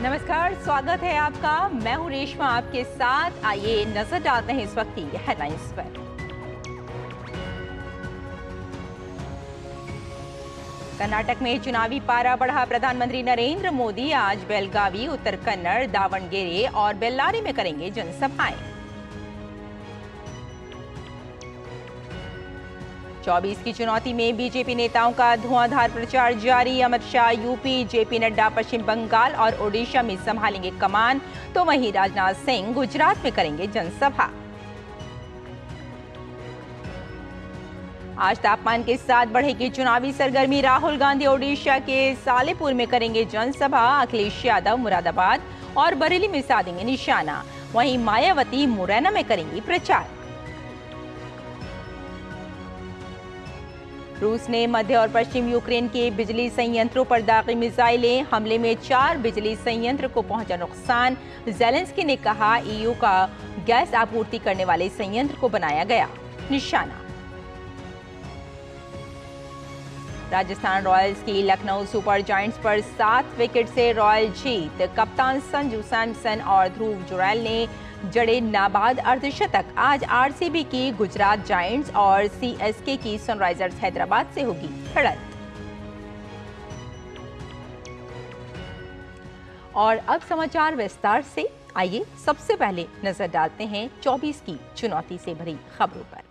नमस्कार, स्वागत है आपका। मैं हूं रेशमा आपके साथ। आइए नजर डालते हैं इस वक्त की हेडलाइंस पर। कर्नाटक में चुनावी पारा बढ़ा। प्रधानमंत्री नरेंद्र मोदी आज बेलगावी, उत्तर कन्नड़, दावणगेरे और बेल्लारी में करेंगे जनसभाएं। 24 की चुनौती में बीजेपी नेताओं का धुआंधार प्रचार जारी। अमित शाह यूपी, जेपी नड्डा पश्चिम बंगाल और ओडिशा में संभालेंगे कमान, तो वहीं राजनाथ सिंह गुजरात में करेंगे जनसभा। आज तापमान के साथ बढ़ेगी चुनावी सरगर्मी। राहुल गांधी ओडिशा के सालेपुर में करेंगे जनसभा। अखिलेश यादव मुरादाबाद और बरेली में साधेंगे निशाना। वहीं मायावती मुरैना में करेंगी प्रचार। रूस ने मध्य और पश्चिम यूक्रेन के बिजली संयंत्रों पर दागी मिसाइलें। हमले में 4 बिजली संयंत्र को पहुंचा नुकसान। जेलेंस्की ने कहा, ईयू का गैस आपूर्ति करने वाले संयंत्र को बनाया गया निशाना। राजस्थान रॉयल्स की लखनऊ सुपर जायंट्स पर 7 विकेट से रॉयल जीत। कप्तान संजू सैमसन और ध्रुव जुरैल ने जड़े नाबाद अर्धशतक। आज आरसीबी की गुजरात जायंट्स और सीएसके की सनराइजर्स हैदराबाद से होगी भिड़ंत। और अब समाचार विस्तार से। आइए सबसे पहले नजर डालते हैं 24 की चुनौती से भरी खबरों पर।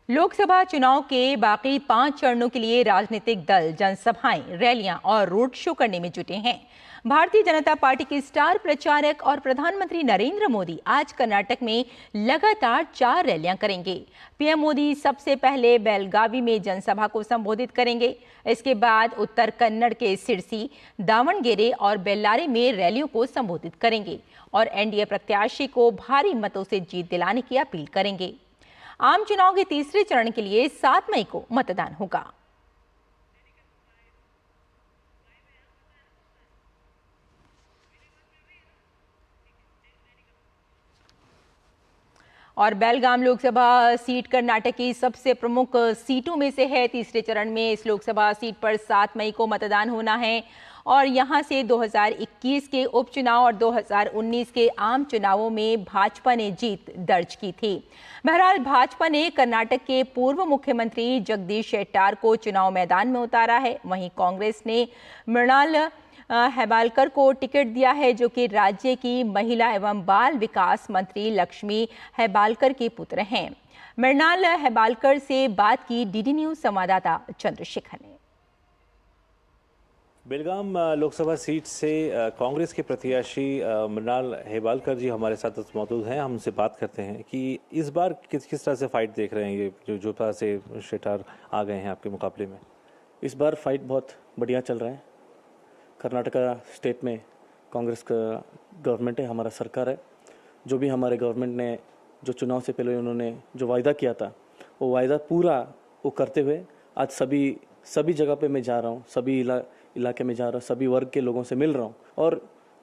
लोकसभा चुनाव के बाकी 5 चरणों के लिए राजनीतिक दल जनसभाएं, रैलियां और रोड शो करने में जुटे हैं। भारतीय जनता पार्टी के स्टार प्रचारक और प्रधानमंत्री नरेंद्र मोदी आज कर्नाटक में लगातार 4 रैलियां करेंगे। पीएम मोदी सबसे पहले बेलगावी में जनसभा को संबोधित करेंगे। इसके बाद उत्तर कन्नड़ के सिरसी, दावणगेरे और बेल्लारी में रैलियों को संबोधित करेंगे और एनडीए प्रत्याशी को भारी मतों से जीत दिलाने की अपील करेंगे। आम चुनाव के तीसरे चरण के लिए 7 मई को मतदान होगा। और बेलगाम लोकसभा सीट कर्नाटक की सबसे प्रमुख सीटों में से है। तीसरे चरण में इस लोकसभा सीट पर 7 मई को मतदान होना है और यहां से 2021 के उपचुनाव और 2019 के आम चुनावों में भाजपा ने जीत दर्ज की थी। बहरहाल भाजपा ने कर्नाटक के पूर्व मुख्यमंत्री जगदीश शेट्टार को चुनाव मैदान में उतारा है। वहीं कांग्रेस ने मृणाल हेबालकर को टिकट दिया है, जो कि राज्य की महिला एवं बाल विकास मंत्री लक्ष्मी हेबालकर के पुत्र हैं। मृणाल हेबालकर से बात की डीडी न्यूज संवाददाता चंद्रशेखर ने। बेलगाम लोकसभा सीट से कांग्रेस के प्रत्याशी मृणाल हेबालकर जी हमारे साथ मौजूद हैं। हम उनसे बात करते हैं कि इस बार किस तरह से फाइट देख रहे हैं। ये जो तरह से शेट्टार आ गए हैं आपके मुकाबले में। इस बार फाइट बहुत बढ़िया चल रहा है। कर्नाटका स्टेट में कांग्रेस का गवर्नमेंट है, हमारा सरकार है। जो भी हमारे गवर्नमेंट ने जो चुनाव से पहले उन्होंने जो वायदा किया था, वो वायदा पूरा वो करते हुए आज सभी जगह पे मैं जा रहा हूँ, सभी इलाके में जा रहा हूँ, सभी वर्ग के लोगों से मिल रहा हूँ। और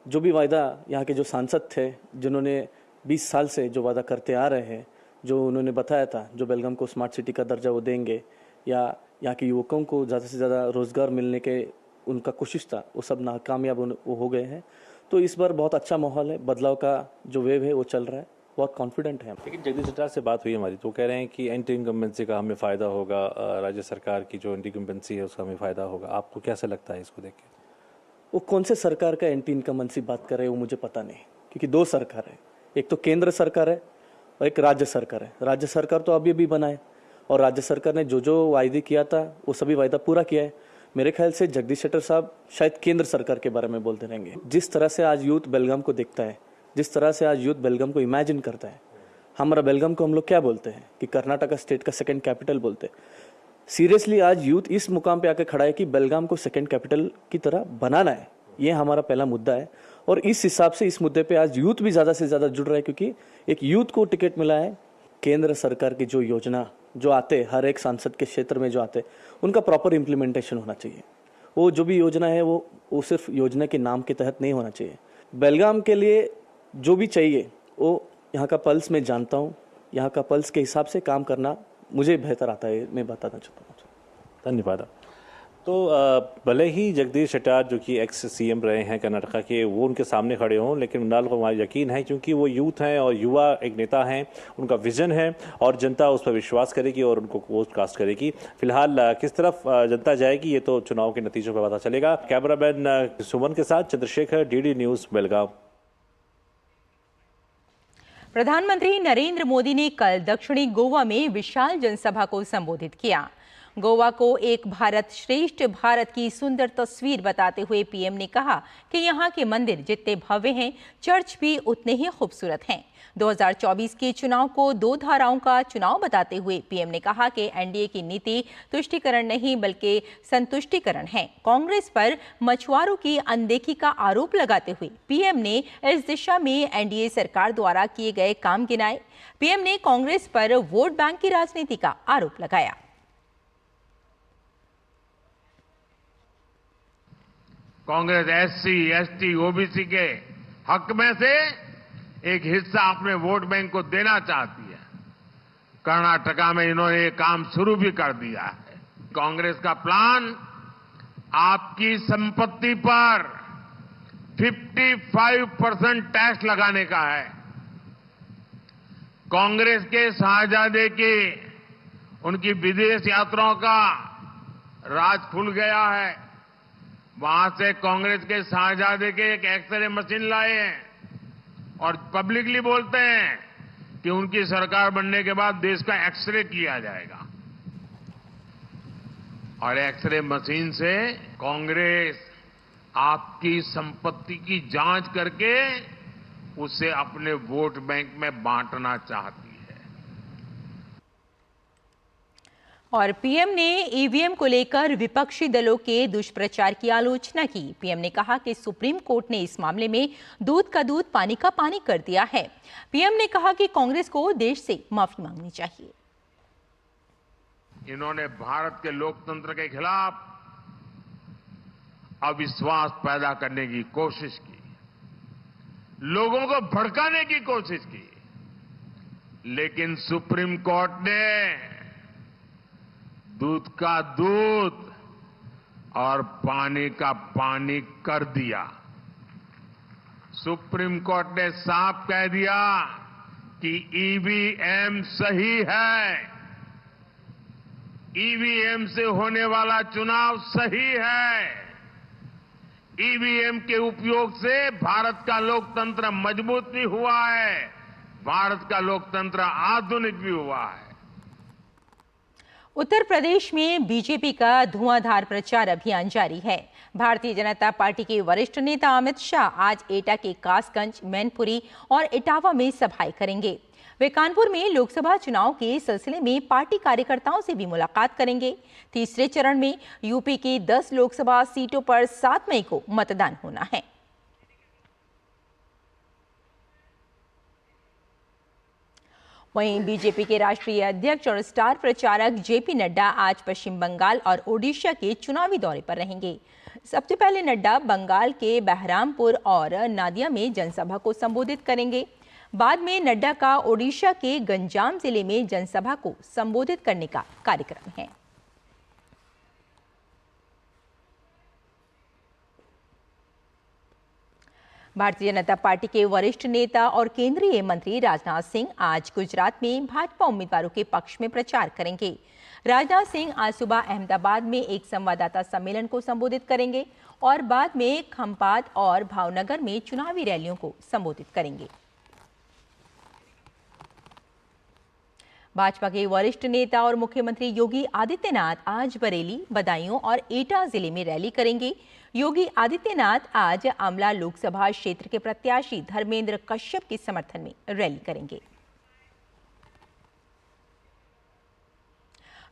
जो भी वायदा यहाँ के जो सांसद थे, जिन्होंने 20 साल से जो वादा करते आ रहे हैं, जो उन्होंने बताया था, जो बेलगाम को स्मार्ट सिटी का दर्जा वो देंगे या यहाँ के युवकों को ज़्यादा से ज़्यादा रोज़गार मिलने के उनका कोशिश था, वो सब नाकामयाब वो हो गए हैं। तो इस बार बहुत अच्छा माहौल है, बदलाव का जो वेव है वो चल रहा है, बहुत कॉन्फिडेंट है। लेकिन जगदीश शेट्टार से बात हुई हमारी, तो कह रहे हैं कि एंटी इनकम्बेंसी का हमें फ़ायदा होगा, राज्य सरकार की जो एंटी इनकम्बेंसी है उसका हमें फ़ायदा होगा। आपको कैसा लगता है इसको देख के? वो कौन से सरकार का एंटी इनकम्बेंसी बात कर रहे हैं वो मुझे पता नहीं, क्योंकि 2 सरकार है। एक तो केंद्र सरकार है और एक राज्य सरकार है। राज्य सरकार तो अभी बना है और राज्य सरकार ने जो वायदे किया था वो सभी वायदा पूरा किया है। मेरे ख्याल से जगदीश शेट्टार साहब शायद केंद्र सरकार के बारे में बोलते रहेंगे। जिस तरह से आज यूथ बेलगाम को देखता है, जिस तरह से आज यूथ बेलगाम को इमेजिन करता है, हमारा बेलगाम को हम लोग क्या बोलते हैं कि कर्नाटका स्टेट का 2nd कैपिटल बोलते हैं। सीरियसली आज यूथ इस मुकाम पे आकर खड़ा है कि बेलगाम को 2nd कैपिटल की तरह बनाना है। ये हमारा पहला मुद्दा है और इस हिसाब से इस मुद्दे पे आज यूथ भी ज़्यादा से ज़्यादा जुड़ रहा है, क्योंकि एक यूथ को टिकट मिला है केंद्र सरकार की जो योजना जो आते हर एक सांसद के क्षेत्र में जो आते उनका प्रॉपर इम्प्लीमेंटेशन होना चाहिए। वो जो भी योजना है वो सिर्फ योजना के नाम के तहत नहीं होना चाहिए। बेलगाम के लिए जो भी चाहिए वो यहाँ का पल्स मैं जानता हूँ, यहाँ का पल्स के हिसाब से काम करना मुझे बेहतर आता है, मैं बताना चाहता हूँ। धन्यवाद। तो भले ही जगदीश शेट्टार जो कि एक्स सीएम रहे हैं कर्नाटका के, वो उनके सामने खड़े हों, लेकिन मृणाल को हमारा यकीन है क्योंकि वो यूथ हैं और युवा एक नेता हैं, उनका विजन है और जनता उस पर विश्वास करेगी और उनको वोट कास्ट करेगी। फिलहाल किस तरफ जनता जाएगी ये तो चुनाव के नतीजों पर पता चलेगा। कैमरामैन सुमन के साथ चंद्रशेखर, डीडी न्यूज़, बेलगाम। प्रधानमंत्री नरेंद्र मोदी ने कल दक्षिणी गोवा में विशाल जनसभा को संबोधित किया। गोवा को एक भारत श्रेष्ठ भारत की सुंदर तस्वीर बताते हुए पीएम ने कहा कि यहाँ के मंदिर जितने भव्य हैं, चर्च भी उतने ही खूबसूरत हैं। 2024 के चुनाव को 2 धाराओं का चुनाव बताते हुए पीएम ने कहा कि एनडीए की नीति तुष्टीकरण नहीं बल्कि संतुष्टीकरण है। कांग्रेस पर मछुआरों की अनदेखी का आरोप लगाते हुए पीएम ने इस दिशा में एनडीए सरकार द्वारा किए गए काम गिनाए। पीएम ने कांग्रेस पर वोट बैंक की राजनीति का आरोप लगाया। कांग्रेस एससी, एसटी, ओबीसी के हक में से एक हिस्सा अपने वोट बैंक को देना चाहती है। कर्नाटका में इन्होंने ये काम शुरू भी कर दिया है। कांग्रेस का प्लान आपकी संपत्ति पर 55% टैक्स लगाने का है। कांग्रेस के शाहजादे की उनकी विदेश यात्राओं का राज खुल गया है। वहां से कांग्रेस के शाहजादे के एक एक्सरे मशीन लाए हैं और पब्लिकली बोलते हैं कि उनकी सरकार बनने के बाद देश का एक्सरे किया जाएगा। और एक्सरे मशीन से कांग्रेस आपकी संपत्ति की जांच करके उसे अपने वोट बैंक में बांटना चाहती है। और पीएम ने ईवीएम को लेकर विपक्षी दलों के दुष्प्रचार की आलोचना की। पीएम ने कहा कि सुप्रीम कोर्ट ने इस मामले में दूध का दूध पानी का पानी कर दिया है। पीएम ने कहा कि कांग्रेस को देश से माफी मांगनी चाहिए। इन्होंने भारत के लोकतंत्र के खिलाफ अविश्वास पैदा करने की कोशिश की, लोगों को भड़काने की कोशिश की, लेकिन सुप्रीम कोर्ट ने दूध का दूध और पानी का पानी कर दिया। सुप्रीम कोर्ट ने साफ कह दिया कि ईवीएम सही है, ईवीएम से होने वाला चुनाव सही है। ईवीएम के उपयोग से भारत का लोकतंत्र मजबूत भी हुआ है, भारत का लोकतंत्र आधुनिक भी हुआ है। उत्तर प्रदेश में बीजेपी का धुआंधार प्रचार अभियान जारी है। भारतीय जनता पार्टी के वरिष्ठ नेता अमित शाह आज एटा के कासगंज, मैनपुरी और इटावा में सभाएं करेंगे। वे कानपुर में लोकसभा चुनाव के सिलसिले में पार्टी कार्यकर्ताओं से भी मुलाकात करेंगे। तीसरे चरण में यूपी की 10 लोकसभा सीटों पर 7 मई को मतदान होना है। वहीं बीजेपी के राष्ट्रीय अध्यक्ष और स्टार प्रचारक जेपी नड्डा आज पश्चिम बंगाल और ओडिशा के चुनावी दौरे पर रहेंगे। सबसे पहले नड्डा बंगाल के बहरामपुर और नादिया में जनसभा को संबोधित करेंगे। बाद में नड्डा का ओडिशा के गंजाम जिले में जनसभा को संबोधित करने का कार्यक्रम है। भारतीय जनता पार्टी के वरिष्ठ नेता और केंद्रीय मंत्री राजनाथ सिंह आज गुजरात में भाजपा उम्मीदवारों के पक्ष में प्रचार करेंगे। राजनाथ सिंह आज सुबह अहमदाबाद में एक संवाददाता सम्मेलन को संबोधित करेंगे और बाद में खंपात और भावनगर में चुनावी रैलियों को संबोधित करेंगे। भाजपा के वरिष्ठ नेता और मुख्यमंत्री योगी आदित्यनाथ आज बरेली, बदायूं और एटा जिले में रैली करेंगे। योगी आदित्यनाथ आज आमला लोकसभा क्षेत्र के प्रत्याशी धर्मेंद्र कश्यप के समर्थन में रैली करेंगे।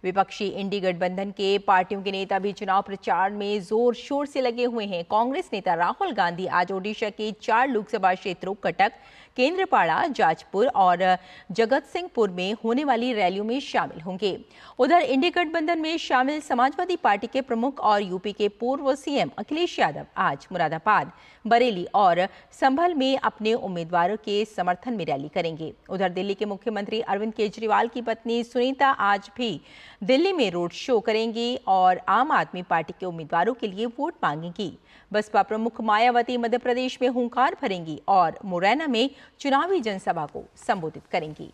विपक्षी इंडी गठबंधन के पार्टियों के नेता भी चुनाव प्रचार में जोर शोर से लगे हुए हैं। कांग्रेस नेता राहुल गांधी आज ओडिशा के 4 लोकसभा क्षेत्रों कटक, केंद्रपाड़ा, जाजपुर और जगत सिंहपुर में होने वाली रैलियों में शामिल होंगे। उधर इंडी गठबंधन में शामिल समाजवादी पार्टी के प्रमुख और यूपी के पूर्व सीएम अखिलेश यादव आज मुरादाबाद, बरेली और संभल में अपने उम्मीदवारों के समर्थन में रैली करेंगे। उधर दिल्ली के मुख्यमंत्री अरविंद केजरीवाल की पत्नी सुनीता आज भी दिल्ली में रोड शो करेंगी और आम आदमी पार्टी के उम्मीदवारों के लिए वोट मांगेंगी। बसपा प्रमुख मायावती मध्य प्रदेश में हुंकार भरेंगी और मुरैना में चुनावी जनसभा को संबोधित करेंगी।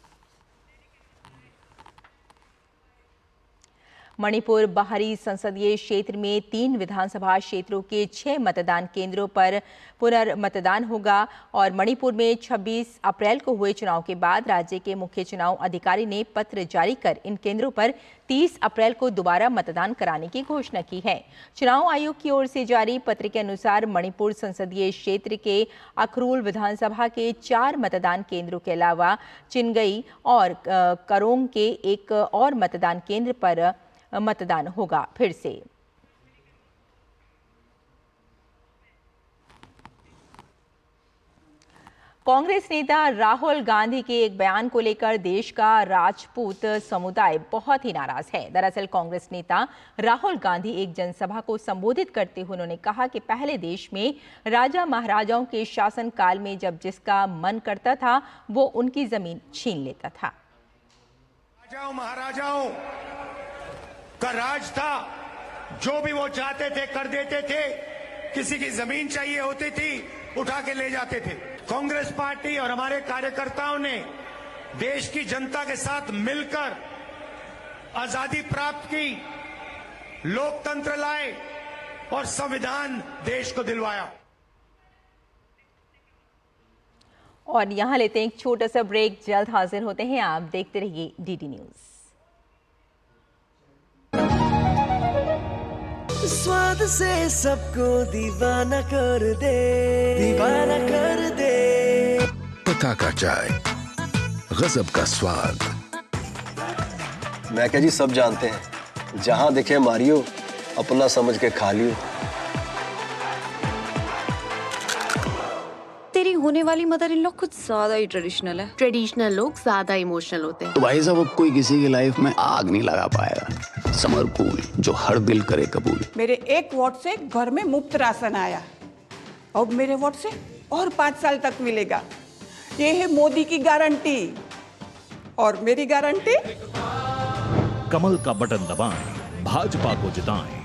मणिपुर बाहरी संसदीय क्षेत्र में 3 विधानसभा क्षेत्रों के 6 मतदान केंद्रों पर पुनर्मतदान होगा और मणिपुर में 26 अप्रैल को हुए चुनाव के बाद राज्य के मुख्य चुनाव अधिकारी ने पत्र जारी कर इन केंद्रों पर 30 अप्रैल को दोबारा मतदान कराने की घोषणा की है। चुनाव आयोग की ओर से जारी पत्र के अनुसार मणिपुर संसदीय क्षेत्र के अखरूल विधानसभा के 4 मतदान केंद्रों के अलावा चिनगई और करोंग के एक और मतदान केंद्र पर मतदान होगा। फिर से कांग्रेस नेता राहुल गांधी के एक बयान को लेकर देश का राजपूत समुदाय बहुत ही नाराज है। दरअसल कांग्रेस नेता राहुल गांधी एक जनसभा को संबोधित करते हुए उन्होंने कहा कि पहले देश में राजा महाराजाओं के शासन काल में जब जिसका मन करता था वो उनकी जमीन छीन लेता था। राजाओं महाराजाओं का राज था, जो भी वो चाहते थे कर देते थे। किसी की जमीन चाहिए होती थी उठा के ले जाते थे। कांग्रेस पार्टी और हमारे कार्यकर्ताओं ने देश की जनता के साथ मिलकर आजादी प्राप्त की, लोकतंत्र लाए और संविधान देश को दिलवाया। और यहां लेते हैं एक छोटा सा ब्रेक, जल्द हाजिर होते हैं। आप देखते रहिए डीडी न्यूज। स्वाद से सबको दीवाना कर दे, दीवाना कर दे। पता का चाय, गजब का स्वाद। मैं क्या जी, सब जानते हैं, जहां दिखे मारियो, अपना समझ के खा लियो। तेरी होने वाली मदर इन लॉ कुछ ज्यादा ही ट्रेडिशनल है। ट्रेडिशनल लोग ज्यादा इमोशनल होते हैं। तो भाई साहब, अब कोई किसी की लाइफ में आग नहीं लगा पाएगा। समर कूल, जो हर दिल करे कबूल। मेरे एक वोट से घर में मुफ्त राशन आया, अब मेरे वोट से और 5 साल तक मिलेगा। ये है मोदी की गारंटी और मेरी गारंटी। कमल का बटन दबाएं, भाजपा को जिताएं।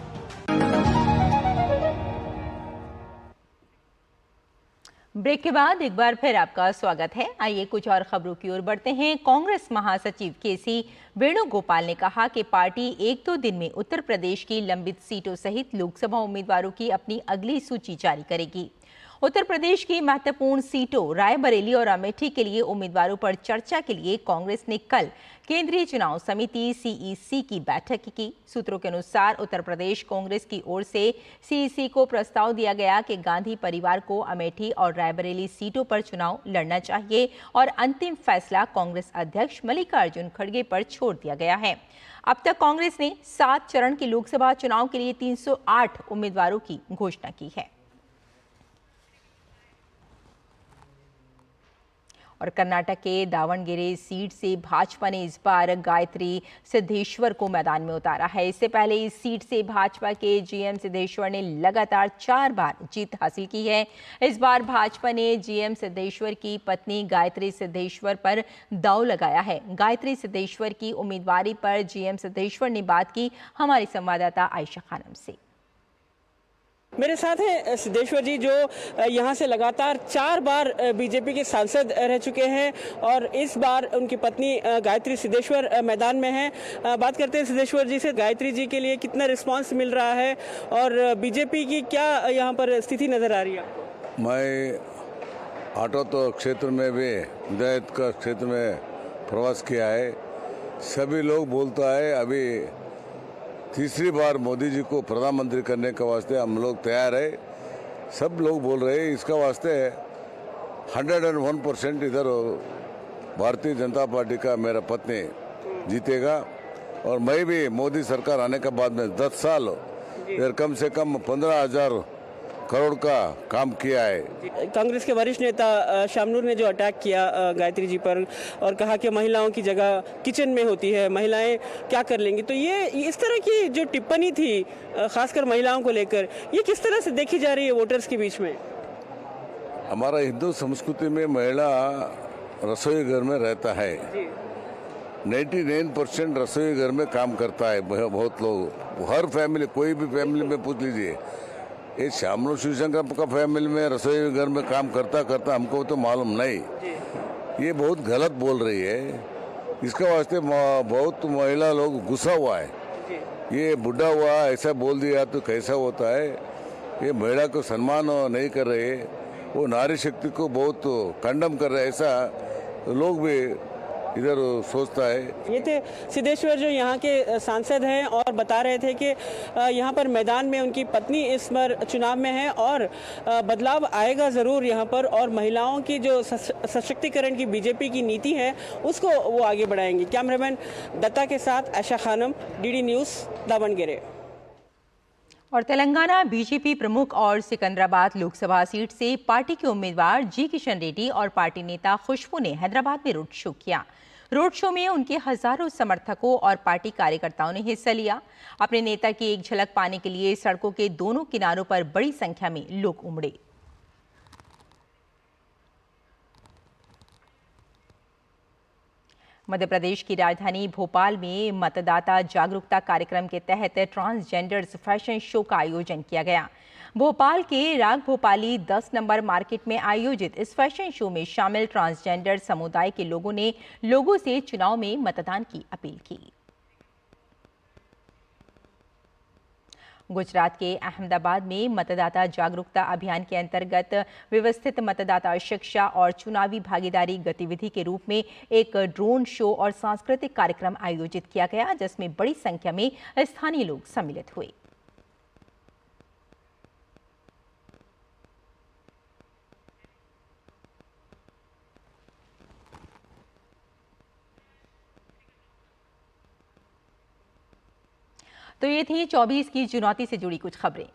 ब्रेक के बाद एक बार फिर आपका स्वागत है। आइए कुछ और खबरों की ओर बढ़ते हैं। कांग्रेस महासचिव केसी वेणुगोपाल ने कहा कि पार्टी 1-2 दिन में उत्तर प्रदेश की लंबित सीटों सहित लोकसभा उम्मीदवारों की अपनी अगली सूची जारी करेगी। उत्तर प्रदेश की महत्वपूर्ण सीटों रायबरेली और अमेठी के लिए उम्मीदवारों पर चर्चा के लिए कांग्रेस ने कल केंद्रीय चुनाव समिति सीईसी की बैठक की। सूत्रों के अनुसार उत्तर प्रदेश कांग्रेस की ओर से सीईसी को प्रस्ताव दिया गया कि गांधी परिवार को अमेठी और रायबरेली सीटों पर चुनाव लड़ना चाहिए और अंतिम फैसला कांग्रेस अध्यक्ष मल्लिकार्जुन खड़गे पर छोड़ दिया गया है। अब तक कांग्रेस ने 7 चरण के लोकसभा चुनाव के लिए 308 उम्मीदवारों की घोषणा की है। और कर्नाटक के दावणगेरे सीट से भाजपा ने इस बार गायत्री सिद्धेश्वर को मैदान में उतारा है। इससे पहले इस सीट से भाजपा के जीएम सिद्धेश्वर ने लगातार 4 बार जीत हासिल की है। इस बार भाजपा ने जीएम सिद्धेश्वर की पत्नी गायत्री सिद्धेश्वर पर दांव लगाया है। गायत्री सिद्धेश्वर की उम्मीदवारी पर जीएम सिद्धेश्वर ने बात की हमारी संवाददाता आयशा खानम से। मेरे साथ हैं सिद्धेश्वर जी, जो यहाँ से लगातार 4 बार बीजेपी के सांसद रह चुके हैं और इस बार उनकी पत्नी गायत्री सिद्धेश्वर मैदान में हैं। बात करते हैं सिद्धेश्वर जी से, गायत्री जी के लिए कितना रिस्पांस मिल रहा है और बीजेपी की क्या यहाँ पर स्थिति नजर आ रही है आपको? मैं ऑटो तो क्षेत्र में भी, दहेज का क्षेत्र में प्रवास किया है। सभी लोग बोलता है अभी तीसरी बार मोदी जी को प्रधानमंत्री करने के वास्ते हम लोग तैयार है। सब लोग बोल रहे हैं इसका वास्ते 101% इधर भारतीय जनता पार्टी का मेरा पत्नी जीतेगा। और मैं भी मोदी सरकार आने के बाद में 10 साल इधर कम से कम 15,000 करोड़ का काम किया है। कांग्रेस के वरिष्ठ नेता शामनूर ने जो अटैक किया गायत्री जी पर और कहा कि महिलाओं की जगह किचन में होती है, महिलाएं क्या कर लेंगी, तो ये इस तरह की जो टिप्पणी थी खासकर महिलाओं को लेकर, ये किस तरह से देखी जा रही है वोटर्स के बीच में? हमारा हिंदू संस्कृति में महिला रसोई घर में रहता है। 99% रसोई घर में काम करता है। बहुत लोग, हर फैमिली, कोई भी फैमिली में पूछ लीजिए, ये शामनूर शिवशंकर का फैमिली में रसोई घर में काम करता हमको तो मालूम नहीं। ये बहुत गलत बोल रही है। इसका वास्ते बहुत महिला लोग गुस्सा हुआ है। ये बुढ़ा हुआ ऐसा बोल दिया तो कैसा होता है? ये महिला को सम्मान नहीं कर रहे, वो नारी शक्ति को बहुत कंडम कर रहे, ऐसा लोग भी इधर सोचता है। ये थे सिद्धेश्वर जो यहाँ के सांसद हैं और बता रहे थे कि यहाँ पर मैदान में उनकी पत्नी इस बार चुनाव में है और बदलाव आएगा ज़रूर यहाँ पर, और महिलाओं की जो सशक्तिकरण की बीजेपी की नीति है उसको वो आगे बढ़ाएंगे। कैमरामैन दत्ता के साथ आशा खानम, डीडी न्यूज़, दावणगेरे। और तेलंगाना बीजेपी प्रमुख और सिकंदराबाद लोकसभा सीट से पार्टी के उम्मीदवार जी किशन रेड्डी और पार्टी नेता खुशबू ने हैदराबाद में रोड शो किया। रोड शो में उनके हजारों समर्थकों और पार्टी कार्यकर्ताओं ने हिस्सा लिया। अपने नेता की एक झलक पाने के लिए सड़कों के दोनों किनारों पर बड़ी संख्या में लोग उमड़े। मध्य प्रदेश की राजधानी भोपाल में मतदाता जागरूकता कार्यक्रम के तहत ट्रांसजेंडर्स फैशन शो का आयोजन किया गया। भोपाल के राग भोपाली 10 नंबर मार्केट में आयोजित इस फैशन शो में शामिल ट्रांसजेंडर समुदाय के लोगों ने लोगों से चुनाव में मतदान की अपील की। गुजरात के अहमदाबाद में मतदाता जागरूकता अभियान के अंतर्गत व्यवस्थित मतदाता शिक्षा और चुनावी भागीदारी गतिविधि के रूप में एक ड्रोन शो और सांस्कृतिक कार्यक्रम आयोजित किया गया, जिसमें बड़ी संख्या में स्थानीय लोग सम्मिलित हुए। तो ये थी 24 की चुनौती से जुड़ी कुछ खबरें।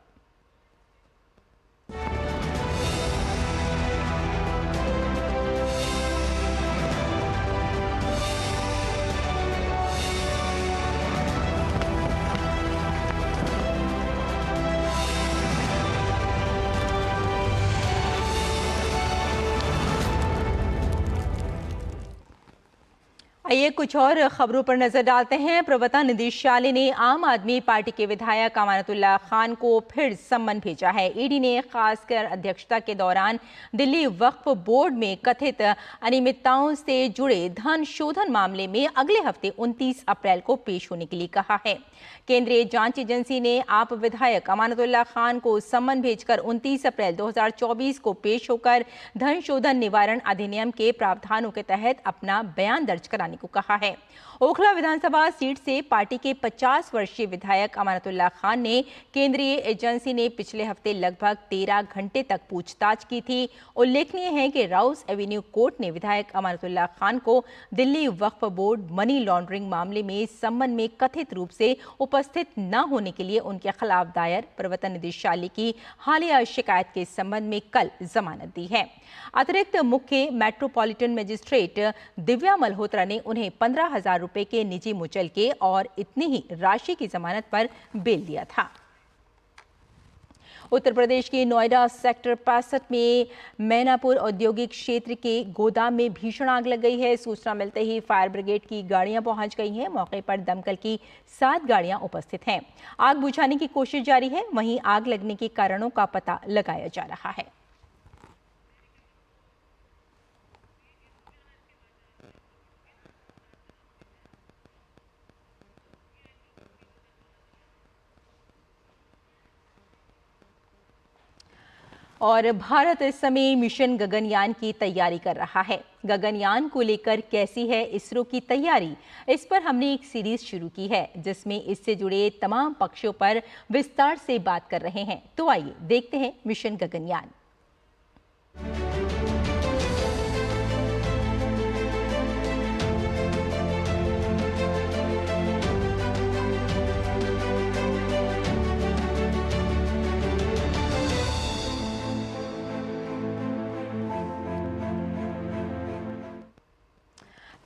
आइए कुछ और खबरों पर नजर डालते हैं। प्रवर्तन निदेशालय ने आम आदमी पार्टी के विधायक अमानतुल्लाह खान को फिर सम्मन भेजा है। ईडी ने खासकर अध्यक्षता के दौरान दिल्ली वक्फ बोर्ड में कथित अनियमितताओं से जुड़े धन शोधन मामले में अगले हफ्ते 29 अप्रैल को पेश होने के लिए कहा है। केंद्रीय जांच एजेंसी ने आप विधायक अमानतुल्लाह खान को सम्मन भेजकर 29 अप्रैल 2024 को पेश होकर धन शोधन निवारण अधिनियम के प्रावधानों के तहत अपना बयान दर्ज कराने को कहा है। ओखला विधानसभा सीट से पार्टी के 50 वर्षीय विधायक अमानतुल्लाह खान ने केंद्रीय एजेंसी ने पिछले हफ्ते लगभग 13 घंटे तक पूछताछ की थी। उल्लेखनीय है कि राउस एवेन्यू कोर्ट ने विधायक अमानतुल्लाह खान को Delhi Waqf board money laundering मामले में सम्मन में कथित रूप से उपस्थित न होने के लिए उनके खिलाफ दायर प्रवर्तन निदेशालय की हालिया शिकायत के संबंध में कल जमानत दी है। अतिरिक्त मुख्य मेट्रोपॉलिटन मजिस्ट्रेट दिव्या मल्होत्रा ने उन्हें 15,000 रुपए के निजी मुचलके और इतनी ही राशि की जमानत पर बेल दिया था। उत्तर प्रदेश के नोएडा सेक्टर 65 में मैनापुर औद्योगिक क्षेत्र के गोदाम में भीषण आग लग गई है। सूचना मिलते ही फायर ब्रिगेड की गाड़ियां पहुंच गई हैं। मौके पर दमकल की 7 गाड़ियां उपस्थित हैं। आग बुझाने की कोशिश जारी है। वहीं आग लगने के कारणों का पता लगाया जा रहा है। और भारत इस समय मिशन गगनयान की तैयारी कर रहा है। गगनयान को लेकर कैसी है इसरो की तैयारी, इस पर हमने एक सीरीज शुरू की है जिसमें इससे जुड़े तमाम पक्षों पर विस्तार से बात कर रहे हैं। तो आइए देखते हैं मिशन गगनयान।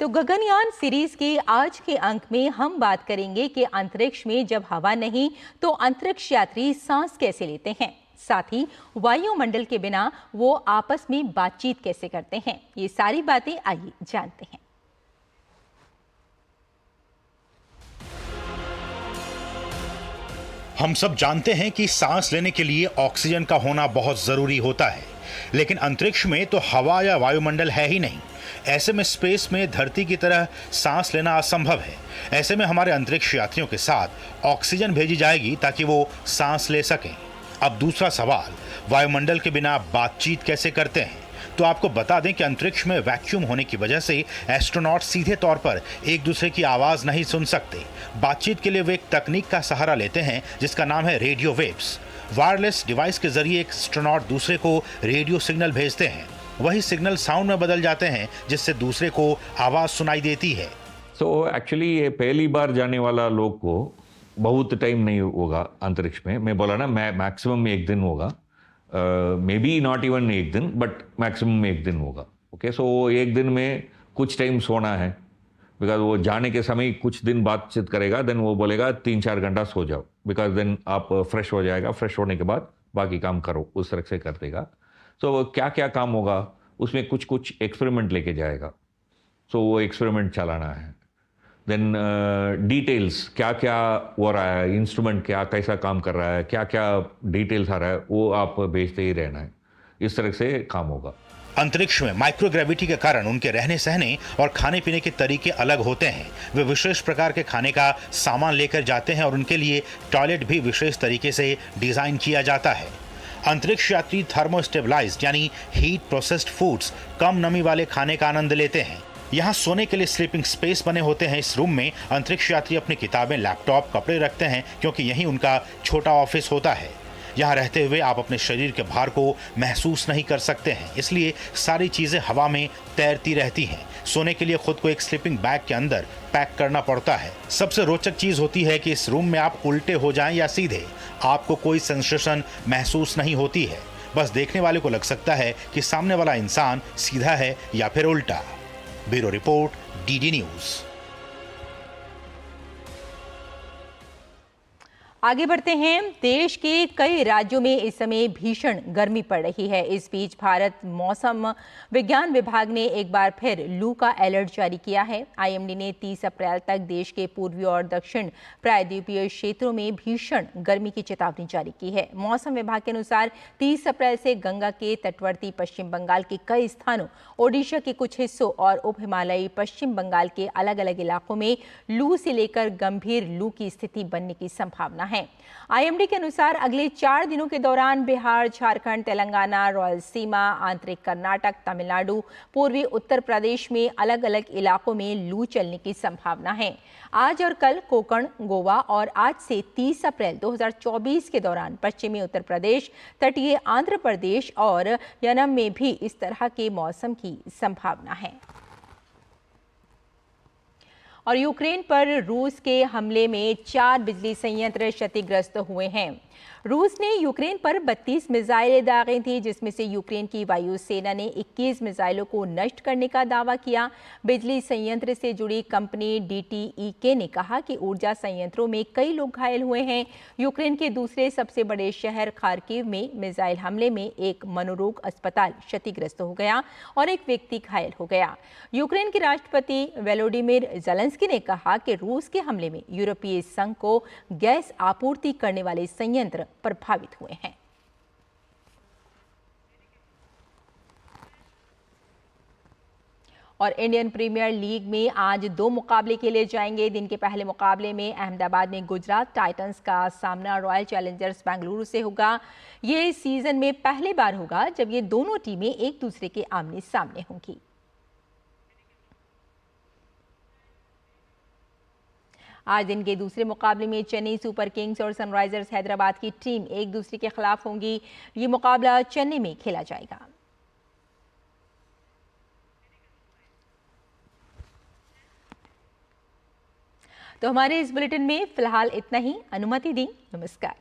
तो गगनयान सीरीज के आज के अंक में हम बात करेंगे कि अंतरिक्ष में जब हवा नहीं तो अंतरिक्ष यात्री सांस कैसे लेते हैं, साथ ही वायुमंडल के बिना वो आपस में बातचीत कैसे करते हैं। ये सारी बातें आइए जानते हैं। हम सब जानते हैं कि सांस लेने के लिए ऑक्सीजन का होना बहुत जरूरी होता है, लेकिन अंतरिक्ष में तो हवा या वायुमंडल है ही नहीं। ऐसे में स्पेस में धरती की तरह सांस लेना असंभव है। ऐसे में हमारे अंतरिक्ष यात्रियों के साथ ऑक्सीजन भेजी जाएगी ताकि वो सांस ले सकें। अब दूसरा सवाल, वायुमंडल के बिना बातचीत कैसे करते हैं? तो आपको बता दें कि अंतरिक्ष में वैक्यूम होने की वजह से एस्ट्रोनॉट सीधे तौर पर एक दूसरे की आवाज नहीं सुन सकते। बातचीत के लिए वे एक तकनीक का सहारा लेते हैं जिसका नाम है रेडियो वेव्स। वायरलेस डिवाइस के जरिए एक एस्ट्रोनॉट दूसरे को रेडियो सिग्नल भेजते हैं। वही सिग्नल साउंड में बदल जाते हैं जिससे दूसरे को आवाज सुनाई देती है। एक्चुअली ये पहली बार जाने वाला लोग को बहुत टाइम नहीं होगा अंतरिक्ष में। मैं बोला ना, मैक्सिमम एक दिन होगा, मे बी नॉट इवन एक दिन, बट मैक्सिमम एक दिन होगा। ओके, सो एक दिन में कुछ टाइम सोना है, बिकॉज वो जाने के समय कुछ दिन बातचीत करेगा, देन वो बोलेगा 3-4 घंटा सो जाओ, बिकॉज देन आप फ्रेश हो जाएगा। फ्रेश होने के बाद बाकी काम करो, उस तरह से कर देगा। सो क्या क्या काम होगा उसमें कुछ एक्सपेरिमेंट लेके जाएगा। सो वो एक्सपेरिमेंट चलाना है। देन डिटेल्स क्या क्या हो रहा है, इंस्ट्रूमेंट क्या कैसा काम कर रहा है, क्या क्या डिटेल्स आ रहा है, वो आप भेजते ही रहना है। इस तरह से काम होगा। अंतरिक्ष में माइक्रोग्रेविटी के कारण उनके रहने सहने और खाने पीने के तरीके अलग होते हैं। वे विशेष प्रकार के खाने का सामान लेकर जाते हैं और उनके लिए टॉयलेट भी विशेष तरीके से डिजाइन किया जाता है। अंतरिक्ष यात्री थर्मोस्टेबलाइज्ड यानी हीट प्रोसेस्ड फूड्स, कम नमी वाले खाने का आनंद लेते हैं। यहाँ सोने के लिए स्लीपिंग स्पेस बने होते हैं। इस रूम में अंतरिक्ष यात्री अपनी किताबें, लैपटॉप, कपड़े रखते हैं क्योंकि यहीं उनका छोटा ऑफिस होता है। यहाँ रहते हुए आप अपने शरीर के भार को महसूस नहीं कर सकते हैं, इसलिए सारी चीजें हवा में तैरती रहती हैं। सोने के लिए खुद को एक स्लीपिंग बैग के अंदर पैक करना पड़ता है। सबसे रोचक चीज होती है कि इस रूम में आप उल्टे हो जाएं या सीधे, आपको कोई सेंसेशन महसूस नहीं होती है। बस देखने वाले को लग सकता है कि सामने वाला इंसान सीधा है या फिर उल्टा। Bureau report, DD news. आगे बढ़ते हैं। देश के कई राज्यों में इस समय भीषण गर्मी पड़ रही है। इस बीच भारत मौसम विज्ञान विभाग ने एक बार फिर लू का अलर्ट जारी किया है। आईएमडी ने 30 अप्रैल तक देश के पूर्वी और दक्षिण प्रायद्वीपीय क्षेत्रों में भीषण गर्मी की चेतावनी जारी की है। मौसम विभाग के अनुसार 30 अप्रैल से गंगा के तटवर्ती पश्चिम बंगाल के कई स्थानों, ओडिशा के कुछ हिस्सों और उप हिमालयी पश्चिम बंगाल के अलग अलग इलाकों में लू से लेकर गंभीर लू की स्थिति बनने की संभावना है। आईएमडी के अनुसार अगले 4 दिनों के दौरान बिहार, झारखंड, तेलंगाना, रायलसीमा, आंतरिक कर्नाटक, तमिलनाडु, पूर्वी उत्तर प्रदेश में अलग अलग इलाकों में लू चलने की संभावना है। आज और कल कोंकण, गोवा और आज से 30 अप्रैल 2024 के दौरान पश्चिमी उत्तर प्रदेश, तटीय आंध्र प्रदेश और यनम में भी इस तरह के मौसम की संभावना है। और यूक्रेन पर रूस के हमले में 4 बिजली संयंत्र क्षतिग्रस्त हुए हैं। रूस ने यूक्रेन पर 32 मिसाइलें दागी थी, जिसमें से यूक्रेन की वायुसेना ने 21 मिसाइलों को नष्ट करने का दावा किया। बिजली संयंत्र से जुड़ी कंपनी DTEK ने कहा कि ऊर्जा संयंत्रों में कई लोग घायल हुए हैं। यूक्रेन के दूसरे सबसे बड़े शहर खार्किव में मिसाइल हमले में एक मनोरोग अस्पताल क्षतिग्रस्त हो गया और एक व्यक्ति घायल हो गया। यूक्रेन के राष्ट्रपति वोलोडिमिर ज़ेलेंस्की ने कहा कि रूस के हमले में यूरोपीय संघ को गैस आपूर्ति करने वाले संयंत्र प्रभावित हुए हैं। और इंडियन प्रीमियर लीग में आज 2 मुकाबले खेले जाएंगे। दिन के पहले मुकाबले में अहमदाबाद में गुजरात टाइटंस का सामना रॉयल चैलेंजर्स बेंगलुरु से होगा। ये सीजन में पहली बार होगा जब ये दोनों टीमें एक दूसरे के आमने सामने होंगी। आज दिन के दूसरे मुकाबले में चेन्नई सुपर किंग्स और सनराइजर्स हैदराबाद की टीम एक दूसरे के खिलाफ होंगी। ये मुकाबला चेन्नई में खेला जाएगा। तो हमारे इस बुलेटिन में फिलहाल इतना ही। अनुमति दी। नमस्कार।